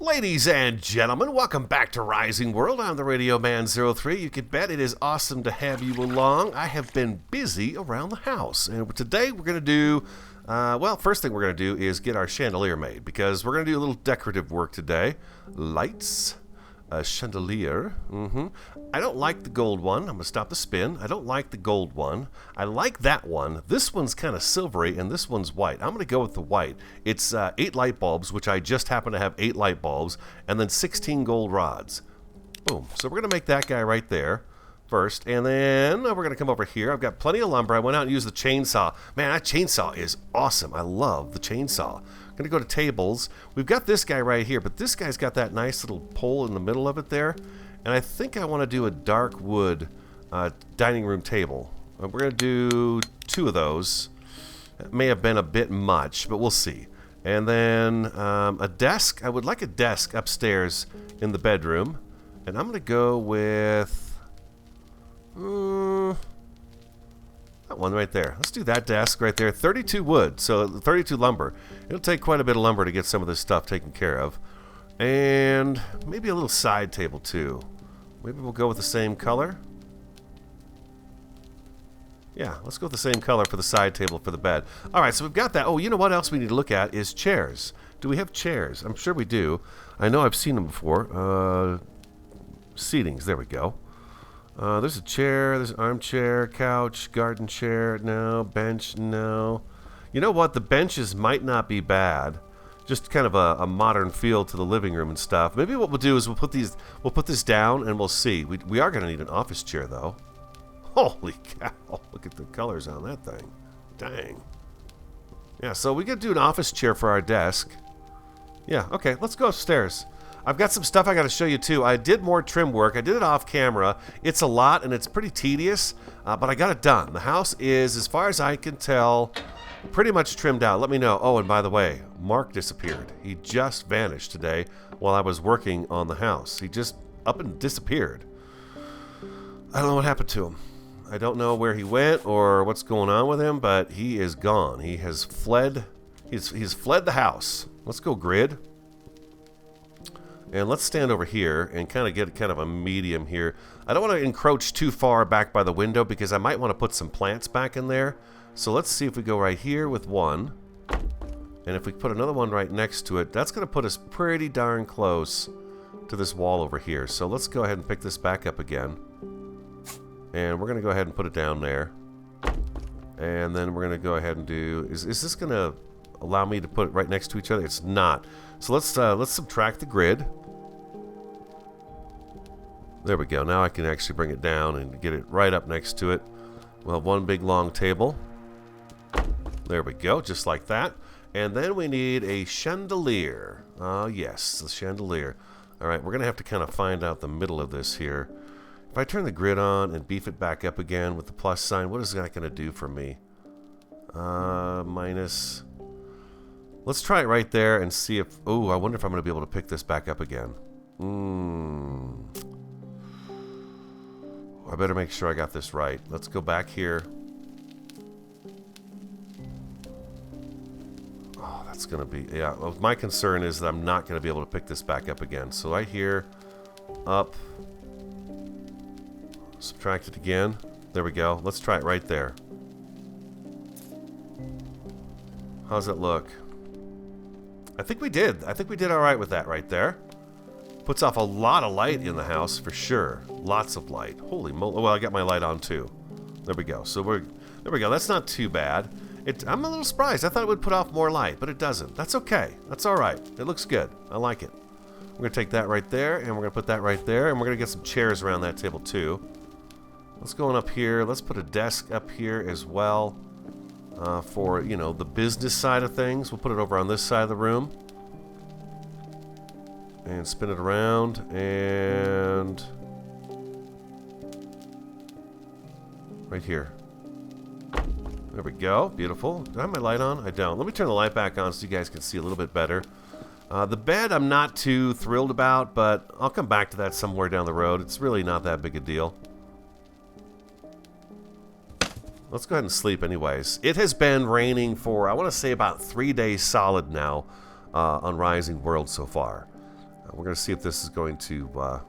Ladies and gentlemen, welcome back to Rising World. I'm the Radio Man 03. You can bet it is awesome to have you along. I have been busy around the house, and today we're going to do, first thing we're going to do is get our chandelier made, because we're going to do a little decorative work today. Lights, a chandelier. I don't like the gold one. I'm going to stop the spin. I don't like the gold one. I like that one. This one's kind of silvery, and this one's white. I'm going to go with the white. It's 8 light bulbs, which I just happen to have 8 light bulbs, and then 16 gold rods. Boom. So we're going to make that guy right there first, and then we're going to come over here. I've got plenty of lumber. I went out and used the chainsaw. Man, that chainsaw is awesome. I love the chainsaw. I'm going to go to tables. We've got this guy right here, but this guy's got that nice little pole in the middle of it there. And I think I want to do a dark wood dining room table. We're going to do 2 of those. It may have been a bit much, but we'll see. And then a desk. I would like a desk upstairs in the bedroom. And I'm going to go with that one right there. Let's do that desk right there. 32 wood, so 32 lumber. It'll take quite a bit of lumber to get some of this stuff taken care of. And maybe a little side table too. Maybe we'll go with the same color. Yeah, let's go with the same color for the side table for the bed. All right, so we've got that. Oh, you know what else we need to look at is chairs. Do we have chairs? I'm sure we do. I know I've seen them before. Seatings, there we go. There's a chair, there's an armchair, couch, garden chair, no. Bench, no. You know what? The benches might not be bad. Just kind of a modern feel to the living room and stuff. Maybe what we'll do is we'll put this down and we'll see. We are going to need an office chair though. Holy cow! Look at the colors on that thing. Dang. Yeah, so we could do an office chair for our desk. Yeah, okay. Let's go upstairs. I've got some stuff I got to show you too. I did more trim work. I did it off camera. It's a lot and it's pretty tedious, but I got it done. The house is, as far as I can tell, pretty much trimmed out. Let me know. Oh, and by the way, Mark disappeared. He just vanished today while I was working on the house. He just up and disappeared. I don't know what happened to him. I don't know where he went or what's going on with him, but he is gone. He has fled. He's fled the house. Let's go grid. And let's stand over here and kind of get a medium here. I don't want to encroach too far back by the window because I might want to put some plants back in there. So let's see if we go right here with one. And if we put another one right next to it, that's going to put us pretty darn close to this wall over here. So let's go ahead and pick this back up again. And we're going to go ahead and put it down there. And then we're going to go ahead and do... Is this going to allow me to put it right next to each other? It's not. So let's subtract the grid. There we go. Now I can actually bring it down and get it right up next to it. We'll have one big long table. There we go, just like that. And then we need a chandelier. Yes, the chandelier. All right, we're going to have to kind of find out the middle of this here. If I turn the grid on and beef it back up again with the plus sign, what is that going to do for me? Minus. Let's try it right there and see if... Oh, I wonder if I'm going to be able to pick this back up again. I better make sure I got this right. Let's go back here. Oh, that's going to be... Yeah, well, my concern is that I'm not going to be able to pick this back up again. So right here, up, subtract it again. There we go. Let's try it right there. How's it look? I think we did. I think we did all right with that right there. Puts off a lot of light in the house for sure. Lots of light. Holy moly. Well, I got my light on too. There we go. So there we go. That's not too bad. I'm a little surprised. I thought it would put off more light, but it doesn't. That's okay. That's all right. It looks good. I like it. We're going to take that right there, and we're going to put that right there, and we're going to get some chairs around that table too. Let's go on up here. Let's put a desk up here as well for, you know, the business side of things. We'll put it over on this side of the room. And spin it around, and right here. There we go. Beautiful. Do I have my light on? I don't. Let me turn the light back on so you guys can see a little bit better. The bed I'm not too thrilled about, but I'll come back to that somewhere down the road. It's really not that big a deal. Let's go ahead and sleep anyways. It has been raining for, I want to say, about 3 days solid now on Rising World so far. We're going to see if this is going to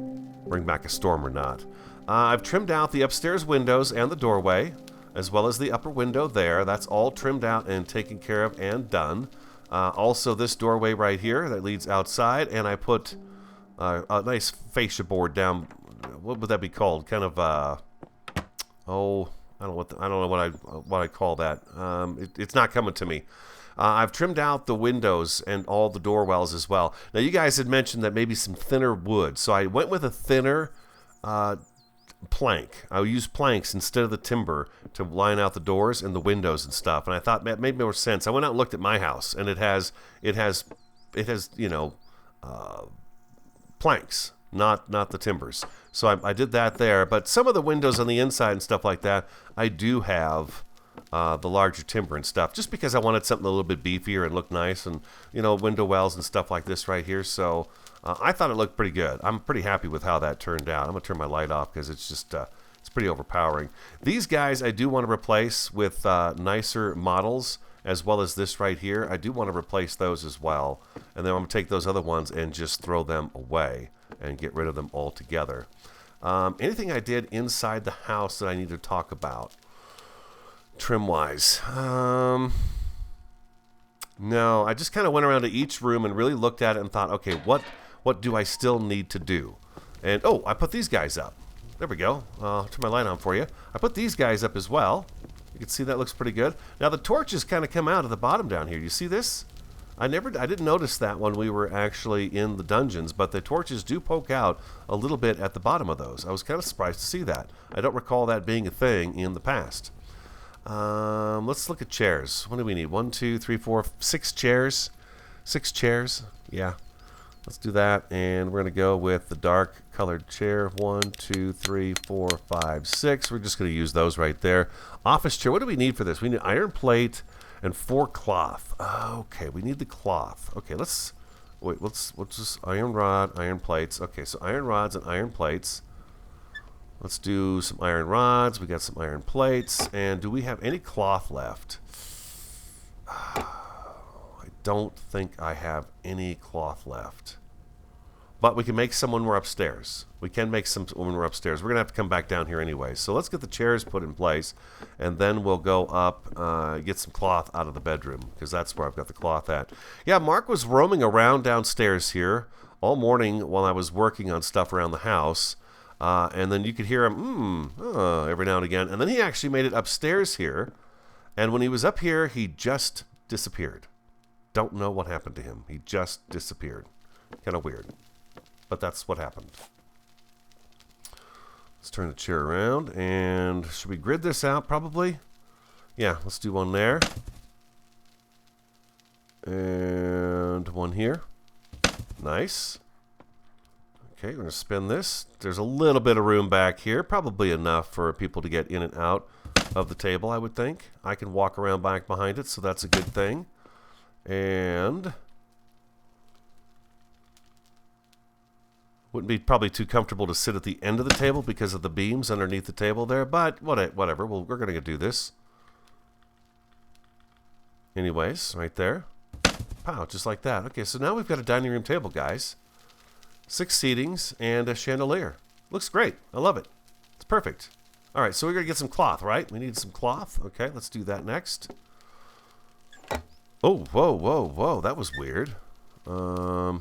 bring back a storm or not. I've trimmed out the upstairs windows and the doorway, as well as the upper window there. That's all trimmed out and taken care of and done. Also, this doorway right here that leads outside, and I put a nice fascia board down. What would that be called? Kind of, I don't know what I call that. It's not coming to me. I've trimmed out the windows and all the door wells as well. Now, you guys had mentioned that maybe some thinner wood, so I went with a thinner plank. I used planks instead of the timber to line out the doors and the windows and stuff. And I thought that made more sense. I went out and looked at my house, and it has planks, not the timbers. So I did that there. But some of the windows on the inside and stuff like that, I do have the larger timber and stuff, just because I wanted something a little bit beefier and look nice, and window wells and stuff like this right here. So I thought it looked pretty good. I'm pretty happy with how that turned out. I'm gonna turn my light off because it's just it's pretty overpowering. These guys I do want to replace with nicer models, as well as this right here. I do want to replace those as well, and then I'm gonna take those other ones and just throw them away and get rid of them altogether. Anything I did inside the house that I need to talk about trim-wise? No, I just kind of went around to each room and really looked at it and thought, okay, what do I still need to do? And, oh, I put these guys up. There we go. I'll turn my light on for you. I put these guys up as well. You can see that looks pretty good. Now, the torches kind of come out at the bottom down here. You see this? I didn't notice that when we were actually in the dungeons, but the torches do poke out a little bit at the bottom of those. I was kind of surprised to see that. I don't recall that being a thing in the past. Let's look at chairs. What do we need? 1, 2, 3, 4, 6 chairs. 6 chairs. Yeah. Let's do that. And we're going to go with the dark colored chair. 1, 2, 3, 4, 5, 6. We're just going to use those right there. Office chair. What do we need for this? We need iron plate and 4 cloth. Okay, we need the cloth. Okay, let's just iron rod, iron plates. Okay, so iron rods and iron plates. Let's do some iron rods. We got some iron plates. And do we have any cloth left? I don't think I have any cloth left. But we can make some when we're upstairs. We can make some when we're upstairs. We're going to have to come back down here anyway. So let's get the chairs put in place. And then we'll go up, get some cloth out of the bedroom, because that's where I've got the cloth at. Yeah, Mark was roaming around downstairs here all morning while I was working on stuff around the house. And then you could hear him every now and again. And then he actually made it upstairs here. And when he was up here, he just disappeared. Don't know what happened to him. He just disappeared. Kind of weird. But that's what happened. Let's turn the chair around. And should we grid this out probably? Yeah, let's do one there. And one here. Nice. Okay, we're going to spin this. There's a little bit of room back here. Probably enough for people to get in and out of the table, I would think. I can walk around back behind it, so that's a good thing. And wouldn't be probably too comfortable to sit at the end of the table because of the beams underneath the table there, but whatever. We're going to do this. Anyways, right there. Pow, just like that. Okay, so now we've got a dining room table, guys. 6 seatings and a chandelier. Looks great. I love it. It's perfect. All right, so we're going to get some cloth, right? We need some cloth. Okay, let's do that next. Oh, whoa. That was weird. I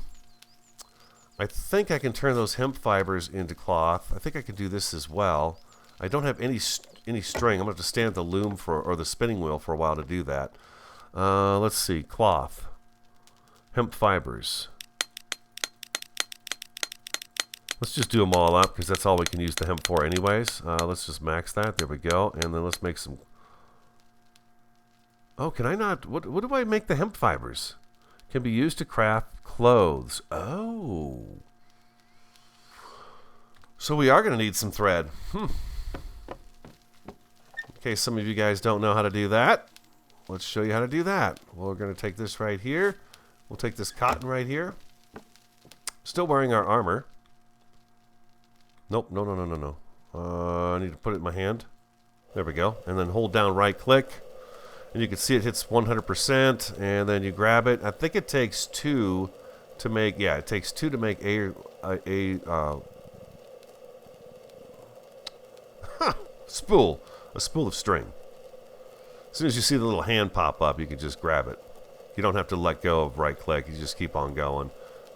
think I can turn those hemp fibers into cloth. I think I can do this as well. I don't have any string. I'm going to have to stand at the loom or the spinning wheel for a while to do that. Let's see. Cloth. Hemp fibers. Let's just do them all up because that's all we can use the hemp for anyways. Let's just max that. There we go. And then let's make some... Oh, can I not... What do I make the hemp fibers? Can be used to craft clothes. Oh. So we are going to need some thread. In case some of you guys don't know how to do that, let's show you how to do that. Well, we're going to take this right here. We'll take this cotton right here. Still wearing our armor. Nope, no. I need to put it in my hand. There we go. And then hold down right click. And you can see it hits 100%. And then you grab it. I think it takes 2 to make, yeah, it takes 2 to make spool. A spool of string. As soon as you see the little hand pop up, you can just grab it. You don't have to let go of right click. You just keep on going.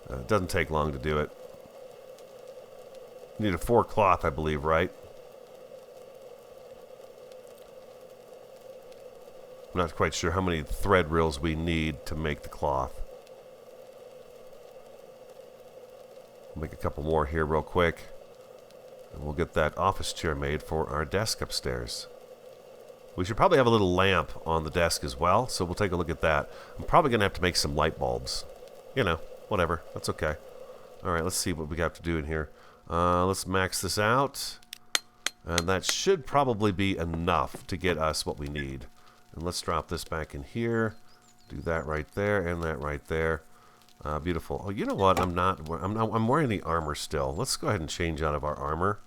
It doesn't take long to do it. You need a 4 cloth, I believe, right? I'm not quite sure how many thread reels we need to make the cloth. I'll make a couple more here real quick. And we'll get that office chair made for our desk upstairs. We should probably have a little lamp on the desk as well, so we'll take a look at that. I'm probably going to have to make some light bulbs. You know, whatever. That's okay. Alright, let's see what we got to do in here. Let's max this out. And that should probably be enough to get us what we need. And let's drop this back in here. Do that right there and that right there. Beautiful. Oh, you know what? I'm wearing the armor still. Let's go ahead and change out of our armor.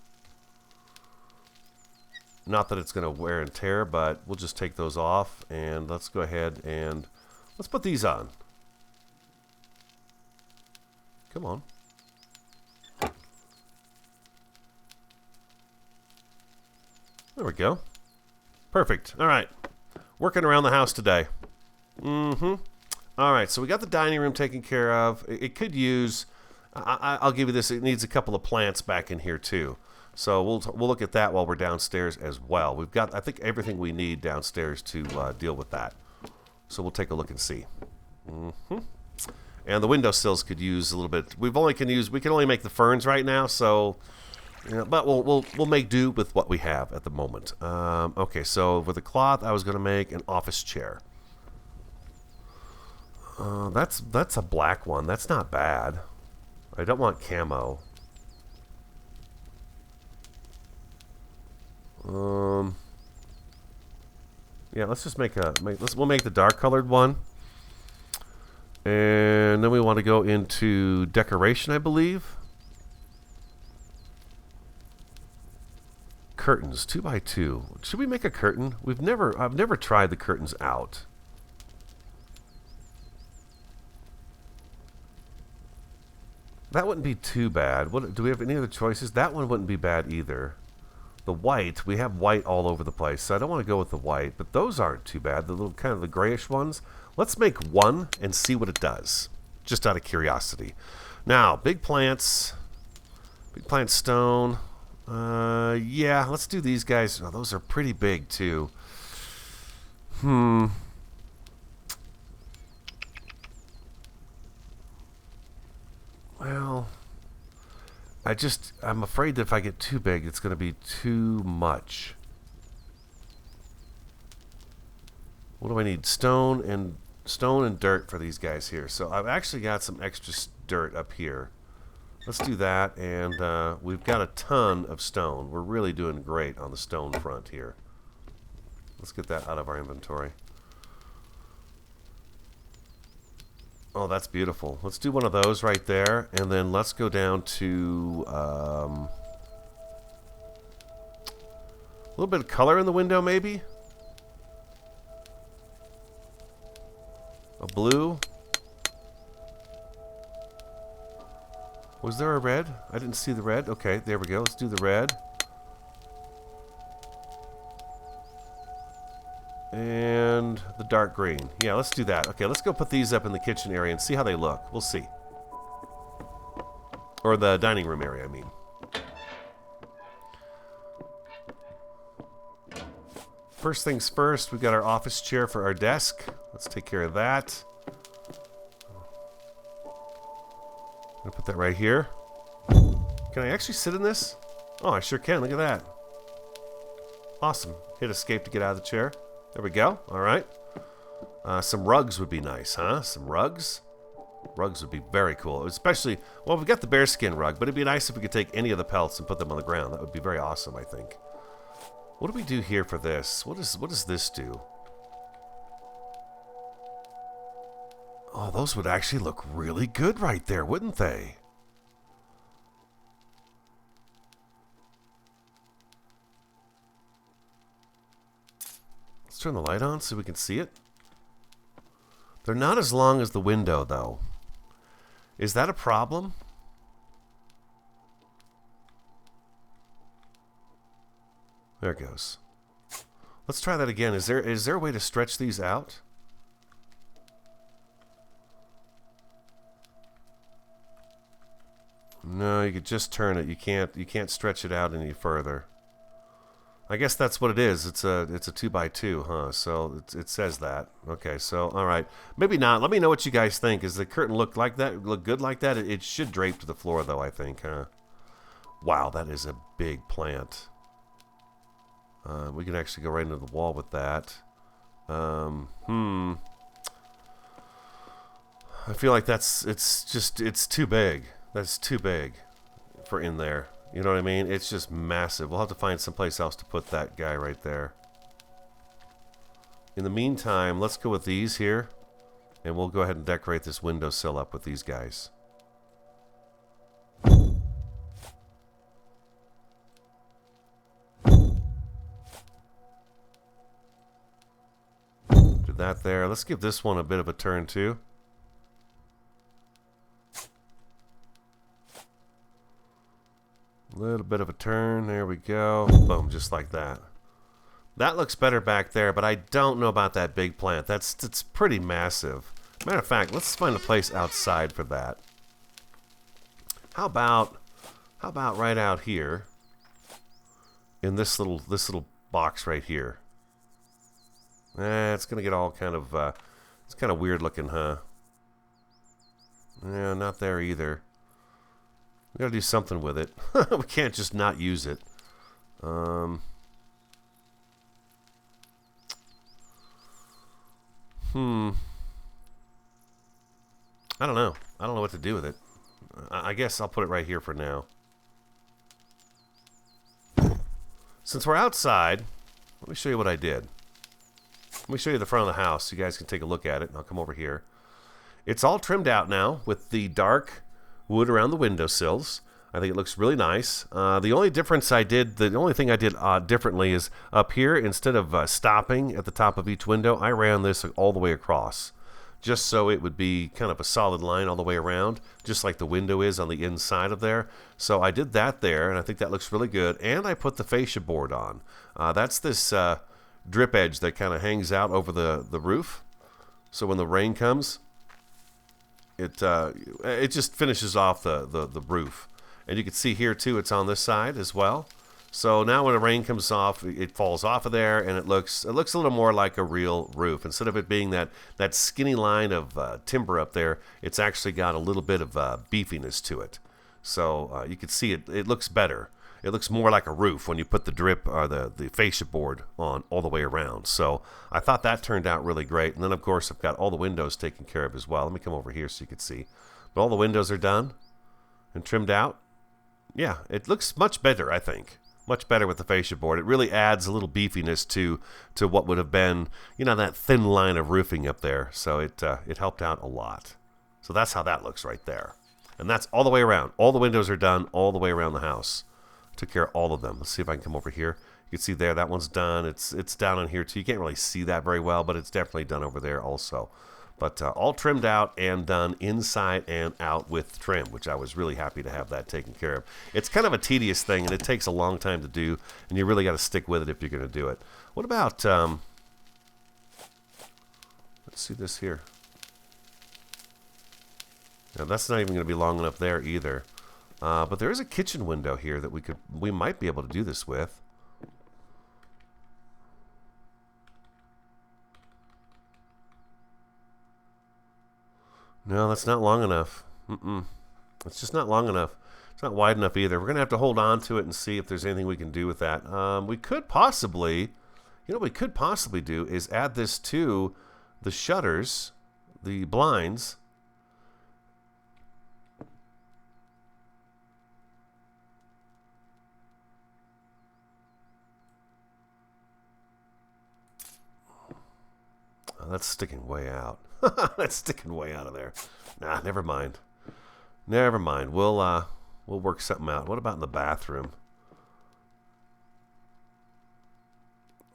Not that it's going to wear and tear, but we'll just take those off. And let's go ahead and let's put these on. Come on. There we go. Perfect. All right. Working around the house today. All right, so we got the dining room taken care of. It could use, I'll give you this, it needs a couple of plants back in here too. So we'll look at that while we're downstairs as well. We've got, I think, everything we need downstairs to deal with that. So we'll take a look and see. And the windowsills could use a little bit. We can only make the ferns right now, so, you know, but we'll make do with what we have at the moment. Okay, so for the cloth, I was going to make an office chair. That's a black one. That's not bad. I don't want camo. Yeah, let's just we'll make the dark colored one. And then we want to go into decoration, I believe. Curtains, 2x2. Should we make a curtain? I've never tried the curtains out. That wouldn't be too bad. Do we have any other choices? That one wouldn't be bad either. The white, we have white all over the place, so I don't want to go with the white, but those aren't too bad. The little kind of the grayish ones. Let's make one and see what it does, just out of curiosity. Now, big plants, big plant stone. Yeah, let's do these guys. Oh, those are pretty big too. Well, I'm afraid that if I get too big, it's going to be too much. What do I need? Stone and dirt for these guys here. So I've actually got some extra dirt up here. Let's do that, and we've got a ton of stone. We're really doing great on the stone front here. Let's get that out of our inventory. Oh, that's beautiful. Let's do one of those right there, and then let's go down to a little bit of color in the window, maybe? A blue? Was there a red? I didn't see the red. Okay, there we go. Let's do the red. And the dark green. Yeah, let's do that. Okay, let's go put these up in the kitchen area and see how they look. We'll see. Or the dining room area, I mean. First things first, we've got our office chair for our desk. Let's take care of that. I'm going to put that right here. Can I actually sit in this? Oh, I sure can. Look at that. Awesome. Hit escape to get out of the chair. There we go. All right. Some rugs would be nice, huh? Some rugs? Rugs would be very cool. Especially, well, we've got the bearskin rug, but it'd be nice if we could take any of the pelts and put them on the ground. That would be very awesome, I think. What do we do here for this? What does this do? Oh, those would actually look really good right there, wouldn't they? Let's turn the light on so we can see it. They're not as long as the window, though. Is that a problem? There it goes. Let's try that again. Is there a way to stretch these out? No, you could just turn it. You can't stretch it out any further. I guess that's what it is. It's a 2x2, huh? So it says that. Okay, so all right, maybe not. Let me know what you guys think. Does the curtain look like that? Look good like that? It should drape to the floor though, I think, huh? Wow, that is a big plant. We can actually go right into the wall with that. I feel like it's too big. That's too big for in there. You know what I mean? It's just massive. We'll have to find someplace else to put that guy right there. In the meantime, let's go with these here. And we'll go ahead and decorate this windowsill up with these guys. Do that there. Let's give this one a bit of a turn too. A little bit of a turn. There we go. Boom, just like that. That looks better back there, but I don't know about that big plant. It's pretty massive. Matter of fact, let's find a place outside for that. How about right out here in this little box right here? It's gonna get all kind of it's kind of weird looking, huh? Yeah, not there either. We gotta do something with it. We can't just not use it. I don't know. I don't know what to do with it. I guess I'll put it right here for now. Since we're outside, let me show you what I did. Let me show you the front of the house so you guys can take a look at it. I'll come over here. It's all trimmed out now with the dark wood around the windowsills. I think it looks really nice. The only thing I did differently is up here, instead of stopping at the top of each window, I ran this all the way across, just so it would be kind of a solid line all the way around, just like the window is on the inside of there. So I did that there, and I think that looks really good. And I put the fascia board on. That's this drip edge that kind of hangs out over the roof. So when the rain comes, it just finishes off the roof. And you can see here too, it's on this side as well. So now when the rain comes off, it falls off of there, and it looks a little more like a real roof. Instead of it being that skinny line of timber up there, it's actually got a little bit of beefiness to it. So you can see it looks better. It looks more like a roof when you put the drip or the fascia board on all the way around. So I thought that turned out really great. And then of course I've got all the windows taken care of as well. Let me come over here so you can see. But all the windows are done and trimmed out. Yeah, it looks much better, I think. Much better with the fascia board. It really adds a little beefiness to what would have been, you know, that thin line of roofing up there. So it helped out a lot. So that's how that looks right there. And that's all the way around. All the windows are done all the way around the house. Took care of all of them. Let's see if I can come over here. You can see there, that one's done. It's down in here too. You can't really see that very well, but it's definitely done over there also. But all trimmed out and done inside and out with trim, which I was really happy to have that taken care of. It's kind of a tedious thing, and it takes a long time to do, and you really got to stick with it if you're going to do it. What about, let's see this here. Now, that's not even going to be long enough there either. But there is a kitchen window here that we might be able to do this with. No, that's not long enough. It's just not long enough. It's not wide enough either. We're going to have to hold on to it and see if there's anything we can do with that. We could possibly, you know what we could possibly do is add this to the shutters, the blinds. Oh, that's sticking way out. That's sticking way out of there. Nah, never mind. Never mind. We'll work something out. What about in the bathroom?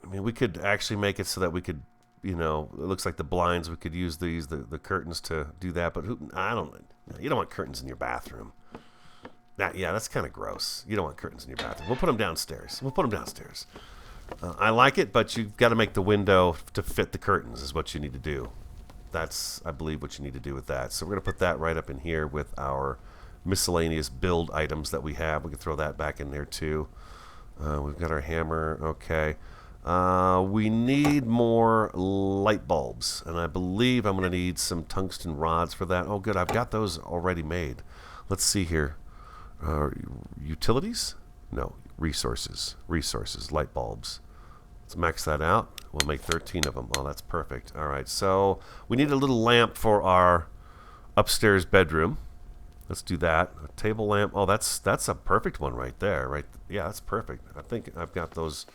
I mean, we could actually make it so that we could you know, it looks like the blinds. We could use these, the curtains to do that. But I don't. You don't want curtains in your bathroom. Yeah, that's kind of gross. You don't want curtains in your bathroom. We'll put them downstairs. I like it, but you've got to make the window to fit the curtains is what you need to do. That's, I believe, what you need to do with that. So we're going to put that right up in here with our miscellaneous build items that we have. We can throw that back in there too. We've got our hammer. Okay. We need more light bulbs, and I believe I'm going to need some tungsten rods for that. Oh, good. I've got those already made. Let's see here. Utilities? No. Resources, light bulbs. Let's max that out. We'll make 13 of them. Oh, that's perfect. All right, so we need a little lamp for our upstairs bedroom. Let's do that. A table lamp. Oh, that's a perfect one right there. Right? Yeah, that's perfect. I think I've got those.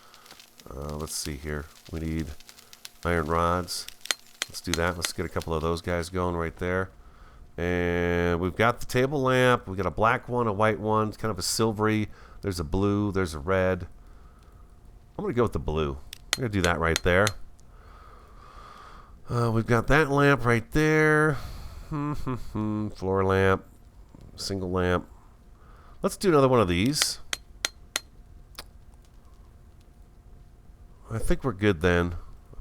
Let's see here. We need iron rods. Let's do that. Let's get a couple of those guys going right there. And we've got the table lamp. We've got a black one, a white one. It's kind of a silvery. There's a blue. There's a red. I'm going to go with the blue. I'm going to do that right there. We've got that lamp right there. Floor lamp. Single lamp. Let's do another one of these. I think we're good then.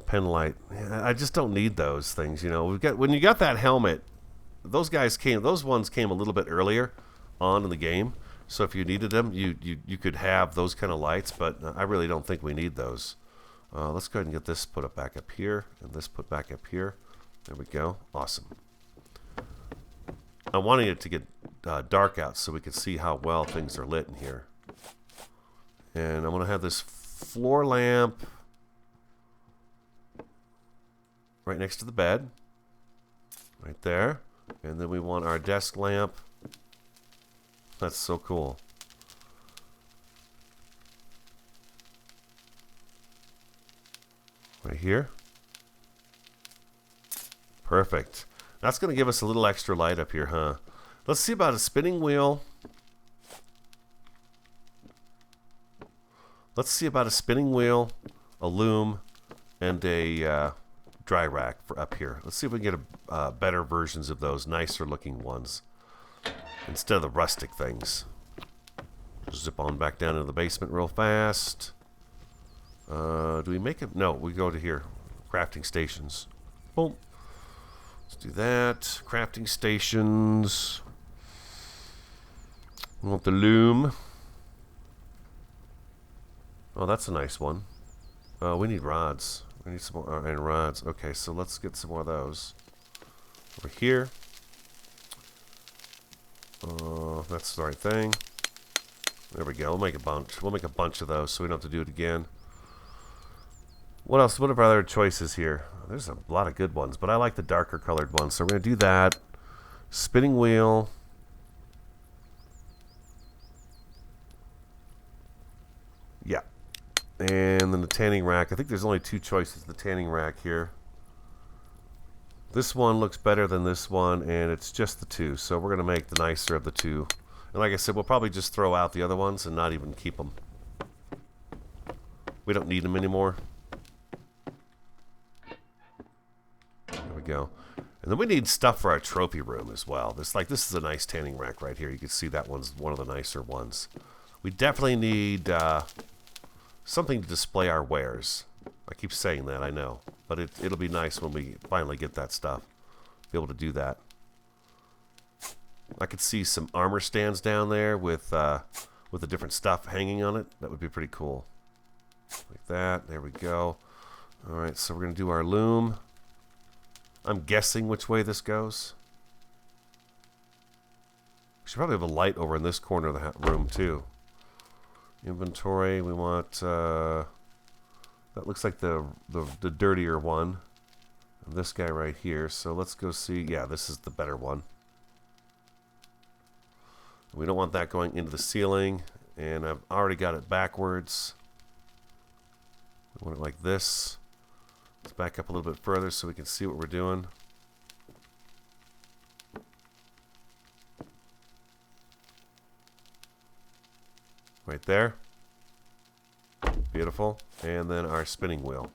Pen light. Yeah, I just don't need those things, you know. When you got that helmet, those ones came a little bit earlier on in the game. So if you needed them, you could have those kind of lights, but I really don't think we need those. Let's go ahead and get this put up back up here, and this put back up here. There we go. Awesome. I'm wanting it to get dark out so we can see how well things are lit in here. And I'm going to have this floor lamp right next to the bed. Right there. And then we want our desk lamp. That's so cool. Right here. Perfect. That's going to give us a little extra light up here, huh? Let's see about a spinning wheel. Let's see about a spinning wheel, a loom, and a dry rack for up here. Let's see if we can get better versions of those, nicer looking ones, instead of the rustic things. Zip on back down into the basement real fast. Do we make it? No, we go to here. Crafting stations. Boom. Let's do that. Crafting stations. We want the loom. Oh, that's a nice one. We need rods. We need some more iron rods. Okay, so let's get some more of those. Over here. That's the right thing. There we go. We'll make a bunch. We'll make a bunch of those so we don't have to do it again. What else? What are our other choices here? There's a lot of good ones, but I like the darker colored ones, so we're going to do that. Spinning wheel. Yeah. And then the tanning rack. I think there's only two choices. The tanning rack here. This one looks better than this one, and it's just the two. So we're going to make the nicer of the two. And like I said, we'll probably just throw out the other ones and not even keep them. We don't need them anymore. There we go. And then we need stuff for our trophy room as well. This is a nice tanning rack right here. You can see that one's one of the nicer ones. We definitely need something to display our wares. I keep saying that, I know. But it'll be nice when we finally get that stuff. Be able to do that. I could see some armor stands down there with the different stuff hanging on it. That would be pretty cool. Like that. There we go. Alright, so we're going to do our loom. I'm guessing which way this goes. We should probably have a light over in this corner of the room too. Inventory, we want... that looks like the dirtier one. And this guy right here. So let's go see... Yeah, this is the better one. We don't want that going into the ceiling, and I've already got it backwards. We want it like this. Let's back up a little bit further so we can see what we're doing. Right there. Beautiful. And then our spinning wheel.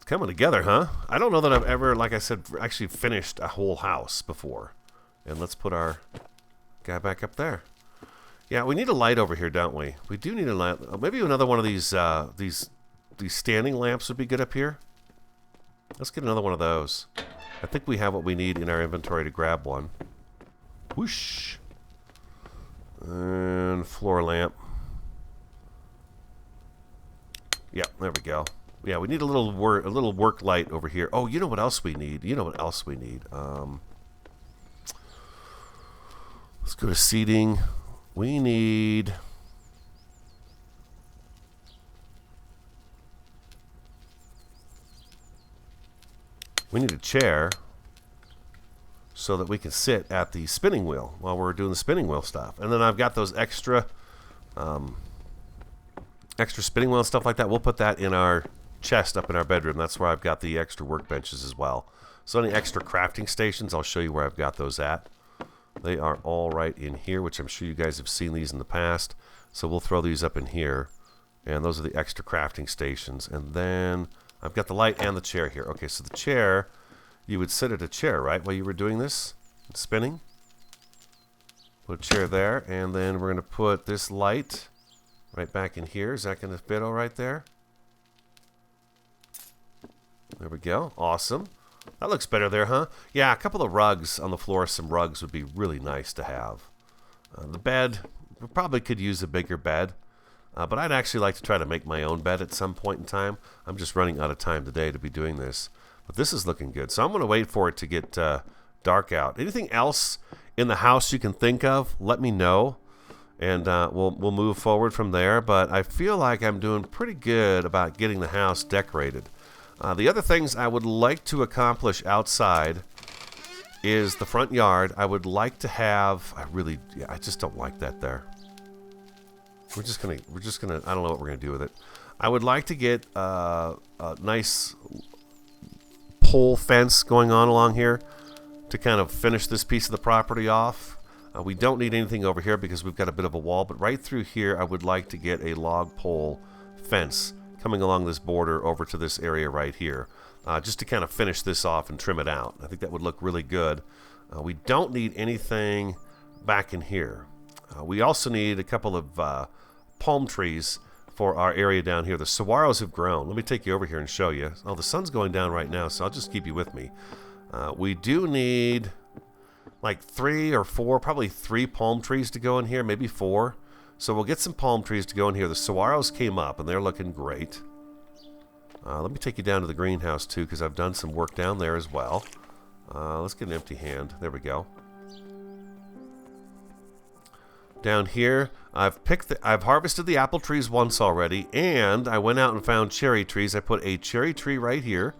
It's coming together, huh? I don't know that I've ever, like I said, actually finished a whole house before. And let's put our guy back up there. Yeah, we need a light over here, don't we? We do need a light. Maybe another one of these standing lamps would be good up here. Let's get another one of those. I think we have what we need in our inventory to grab one. Whoosh. And floor lamp. Yeah, there we go. Yeah, we need a little work light over here. Oh, you know what else we need? You know what else we need? Let's go to seating. We need... We need a chair so that we can sit at the spinning wheel while we're doing the spinning wheel stuff. And then I've got those extra spinning wheel and stuff like that. We'll put that in our chest up in our bedroom. That's where I've got the extra workbenches as well. So any extra crafting stations, I'll show you where I've got those at. They are all right in here, which I'm sure you guys have seen these in the past. So we'll throw these up in here. And those are the extra crafting stations. And then I've got the light and the chair here. Okay, so the chair, you would sit at a chair, right, while you were doing this? Spinning. Put a chair there. And then we're going to put this light right back in here. Is that going to fit all right there? There we go. Awesome. That looks better there, huh? Yeah, a couple of rugs on the floor. Some rugs would be really nice to have. The bed, we probably could use a bigger bed. But I'd actually like to try to make my own bed at some point in time. I'm just running out of time today to be doing this. But this is looking good. So I'm going to wait for it to get dark out. Anything else in the house you can think of, let me know. And we'll move forward from there. But I feel like I'm doing pretty good about getting the house decorated. The other things I would like to accomplish outside is the front yard. I would like to have, I just don't like that there. We're just gonna, I don't know what we're gonna do with it. I would like to get a nice pole fence going on along here to kind of finish this piece of the property off. We don't need anything over here because we've got a bit of a wall, but right through here I would like to get a log pole fence coming along this border over to this area right here, just to kind of finish this off and trim it out. I think that would look really good. We don't need anything back in here. We also need a couple of palm trees for our area down here. The saguaros have grown. Let me take you over here and show you. Oh, the sun's going down right now, so I'll just keep you with me. We do need like 3 or 4, probably 3 palm trees to go in here, maybe 4. So we'll get some palm trees to go in here. The saguaros came up, and they're looking great. Let me take you down to the greenhouse, too, because I've done some work down there as well. Let's get an empty hand. There we go. Down here, I've harvested the apple trees once already, and I went out and found cherry trees. I put a cherry tree right here,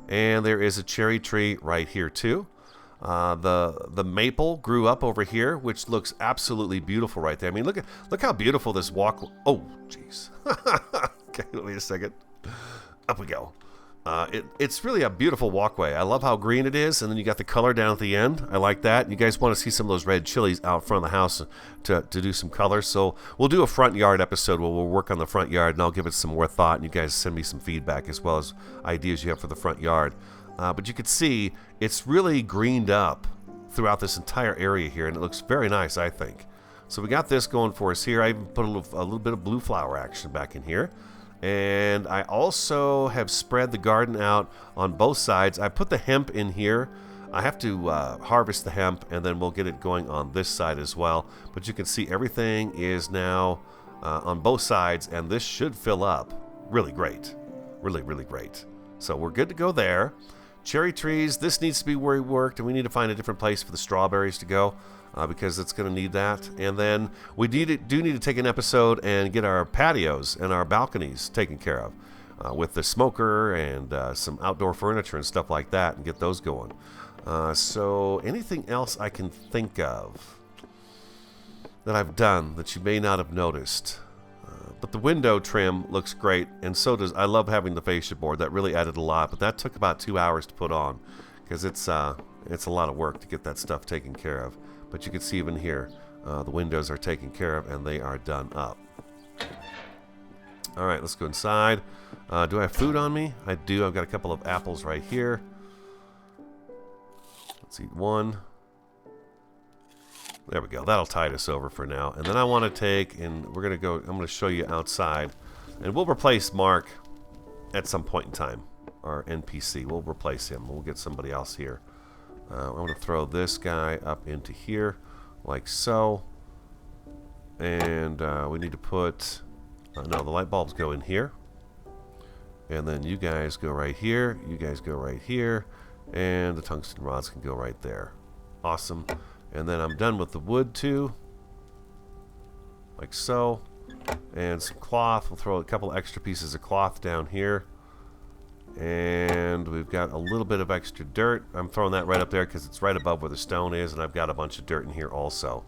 and there is a cherry tree right here too. The maple grew up over here, which looks absolutely beautiful right there. I mean, look how beautiful this walk. Oh, jeez. Okay, wait a second. Up we go. It's really a beautiful walkway. I love how green it is, and then you got the color down at the end. I like that. You guys want to see some of those red chilies out front of the house to do some colors. So we'll do a front yard episode where we'll work on the front yard, and I'll give it some more thought, and you guys send me some feedback as well as ideas you have for the front yard. But you can see it's really greened up throughout this entire area here, and it looks very nice, I think. So we got this going for us here. I even put a little bit of blue flower action back in here. And I also have spread the garden out on both sides. I put the hemp in here. I have to harvest the hemp, and then we'll get it going on this side as well. But you can see everything is now on both sides, and this should fill up really great. Really, really great. So we're good to go there. Cherry trees, this needs to be where we worked, and we need to find a different place for the strawberries to go. Because it's going to need that. And then we do need to take an episode and get our patios and our balconies taken care of with the smoker and some outdoor furniture and stuff like that, and get those going. So anything else I can think of that I've done that you may not have noticed? But the window trim looks great, and so does, I love having the fascia board. That really added a lot, but that took about 2 hours to put on because it's a lot of work to get that stuff taken care of. But you can see even here, the windows are taken care of and they are done up. All right, let's go inside. Do I have food on me? I do. I've got a couple of apples right here. Let's eat one. There we go. That'll tide us over for now. And then I want to take, and we're going to go, I'm going to show you outside. And we'll replace Mark at some point in time. Our NPC. We'll replace him. We'll get somebody else here. I'm going to throw this guy up into here, like so. And we need to put, no, the light bulbs go in here. And then you guys go right here. You guys go right here. And the tungsten rods can go right there. Awesome. And then I'm done with the wood too. Like so. And some cloth. We'll throw a couple extra pieces of cloth down here. And we've got a little bit of extra dirt. I'm throwing that right up there because it's right above where the stone is. And I've got a bunch of dirt in here also.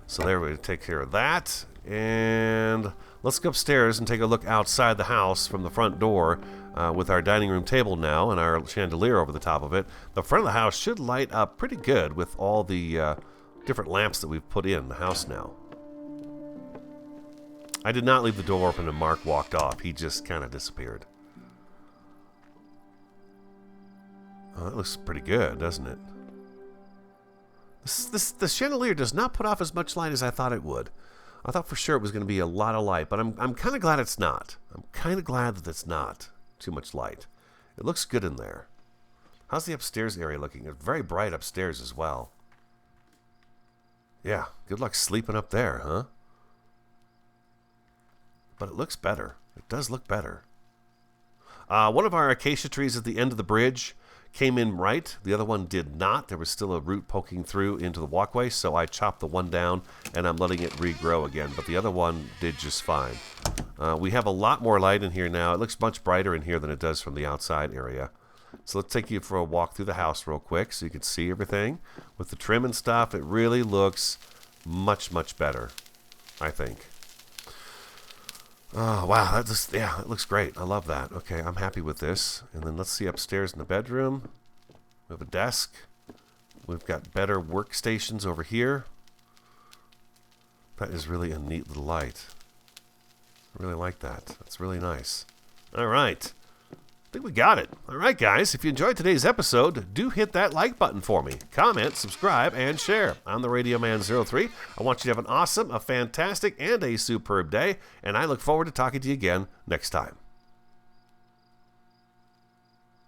So there, we take care of that. And let's go upstairs and take a look outside the house from the front door with our dining room table now and our chandelier over the top of it. The front of the house should light up pretty good with all the different lamps that we've put in the house now. I did not leave the door open and Mark walked off. He just kind of disappeared. Oh, that looks pretty good, doesn't it? The chandelier does not put off as much light as I thought it would. I thought for sure it was going to be a lot of light, but I'm kind of glad it's not. I'm kind of glad that it's not too much light. It looks good in there. How's the upstairs area looking? It's very bright upstairs as well. Yeah, good luck sleeping up there, huh? But it looks better. It does look better. One of our acacia trees at the end of the bridge came in right. The other one did not. There was still a root poking through into the walkway, so I chopped the one down, and I'm letting it regrow again. But the other one did just fine. We have a lot more light in here now. It looks much brighter in here than it does from the outside area. So let's take you for a walk through the house real quick so you can see everything. With the trim and stuff, it really looks much, much better, I think. Oh, wow, yeah, it looks great. I love that. Okay, I'm happy with this. And then let's see upstairs in the bedroom. We have a desk. We've got better workstations over here. That is really a neat little light. I really like that. That's really nice. All right. I think we got it. All right, guys. If you enjoyed today's episode, do hit that like button for me. Comment, subscribe, and share. I'm the Radio Man 03. I want you to have an awesome, a fantastic, and a superb day, and I look forward to talking to you again next time.